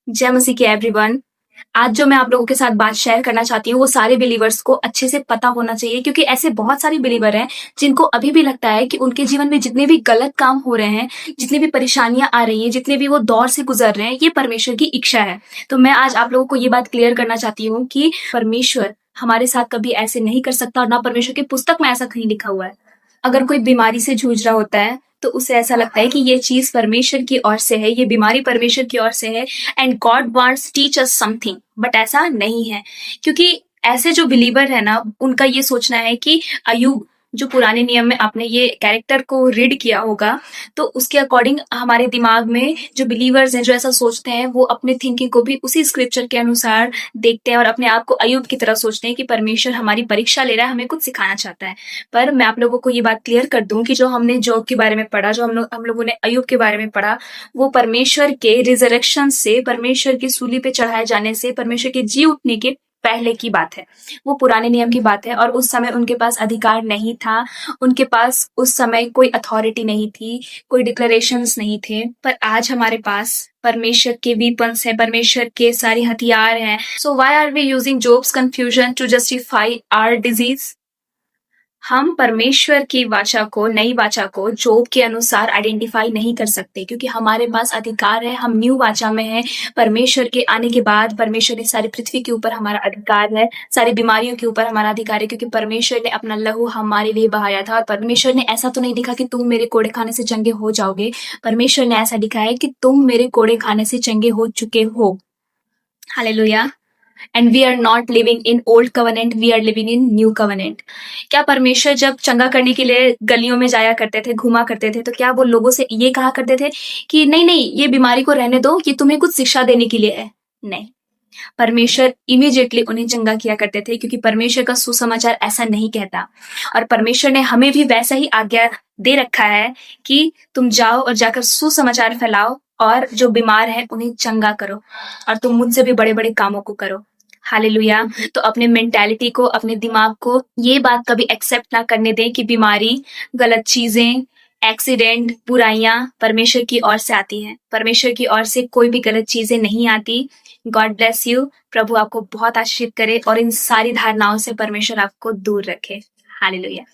जय मसीह की एवरीवन। आज जो मैं आप लोगों के साथ बात शेयर करना चाहती हूँ वो सारे बिलीवर्स को अच्छे से पता होना चाहिए, क्योंकि ऐसे बहुत सारे बिलीवर हैं जिनको अभी भी लगता है कि उनके जीवन में जितने भी गलत काम हो रहे हैं, जितनी भी परेशानियां आ रही हैं, जितने भी वो दौर से गुजर रहे हैं, ये परमेश्वर की इच्छा है। तो मैं आज आप लोगों को ये बात क्लियर करना चाहती हूँ कि परमेश्वर हमारे साथ कभी ऐसे नहीं कर सकता, और ना परमेश्वर की पुस्तक में ऐसा कहीं लिखा हुआ है। अगर कोई बीमारी से जूझ रहा होता है तो उसे ऐसा लगता है कि ये चीज परमेश्वर की ओर से है, ये बीमारी परमेश्वर की ओर से है, and God wants teach us something. But ऐसा नहीं है, क्योंकि ऐसे जो बिलीवर है ना, उनका ये सोचना है कि अयुब जो पुराने नियम में आपने ये कैरेक्टर को रीड किया होगा, तो उसके अकॉर्डिंग हमारे दिमाग में जो बिलीवर्स हैं जो ऐसा सोचते हैं, वो अपने थिंकिंग को भी उसी स्क्रिप्चर के अनुसार देखते हैं और अपने आप को अयुब की तरह सोचते हैं कि परमेश्वर हमारी परीक्षा ले रहा है, हमें कुछ सिखाना चाहता है। पर मैं आप लोगों को ये बात क्लियर कर दूं कि जो हमने जॉब के बारे में पढ़ा, जो हम लोगों ने अयुब के बारे में पढ़ा, वो परमेश्वर के रिजरेक्शन से, परमेश्वर की सूली पे चढ़ाए जाने से, परमेश्वर के जी उठने के पहले की बात है। वो पुराने नियम की बात है, और उस समय उनके पास अधिकार नहीं था, उनके पास उस समय कोई अथॉरिटी नहीं थी, कोई डिक्लेरेशंस नहीं थे। पर आज हमारे पास परमेश्वर के वीपन्स हैं, परमेश्वर के सारे हथियार हैं। So why are we using Job's confusion to justify our disease? हम परमेश्वर की वाचा को, नई वाचा को जोब के अनुसार आइडेंटिफाई नहीं कर सकते, क्योंकि हमारे पास अधिकार है। हम न्यू वाचा में हैं। परमेश्वर के आने के बाद परमेश्वर ने सारी पृथ्वी के ऊपर हमारा अधिकार है, सारी बीमारियों के ऊपर हमारा अधिकार है, क्योंकि परमेश्वर ने अपना लहू हमारे लिए बहाया था। और परमेश्वर ने ऐसा तो नहीं लिखा कि तुम मेरे कोड़े खाने से चंगे हो जाओगे। परमेश्वर ने ऐसा लिखा है कि तुम मेरे कोड़े खाने से चंगे हो चुके हो। Hallelujah. And we are not living in old covenant, we are living in new covenant. क्या परमेश्वर जब चंगा करने के लिए गलियों में जाया करते थे, घुमा करते थे, तो क्या वो लोगों से ये कहा करते थे कि नहीं नहीं, ये बीमारी को रहने दो, ये तुम्हें कुछ शिक्षा देने के लिए है? नहीं, परमेश्वर इमीडिएटली उन्हें चंगा किया करते थे, क्योंकि परमेश्वर का सुसमाचार ऐसा नहीं कहता। और परमेश्वर ने हमें भी वैसा ही आज्ञा दे रखा है कि तुम जाओ और जाकर सुसमाचार फैलाओ, और जो बीमार है उन्हें चंगा करो, और तुम मुझसे भी बड़े बड़े कामों को करो। हालेलुया। तो अपने मेंटालिटी को, अपने दिमाग को ये बात कभी एक्सेप्ट ना करने दें कि बीमारी, गलत चीजें, एक्सीडेंट, बुराइयां परमेश्वर की ओर से आती हैं। परमेश्वर की ओर से कोई भी गलत चीजें नहीं आती। God bless you. प्रभु आपको बहुत आशीषित करे और इन सारी धारणाओं से परमेश्वर आपको दूर रखे। हालेलुया।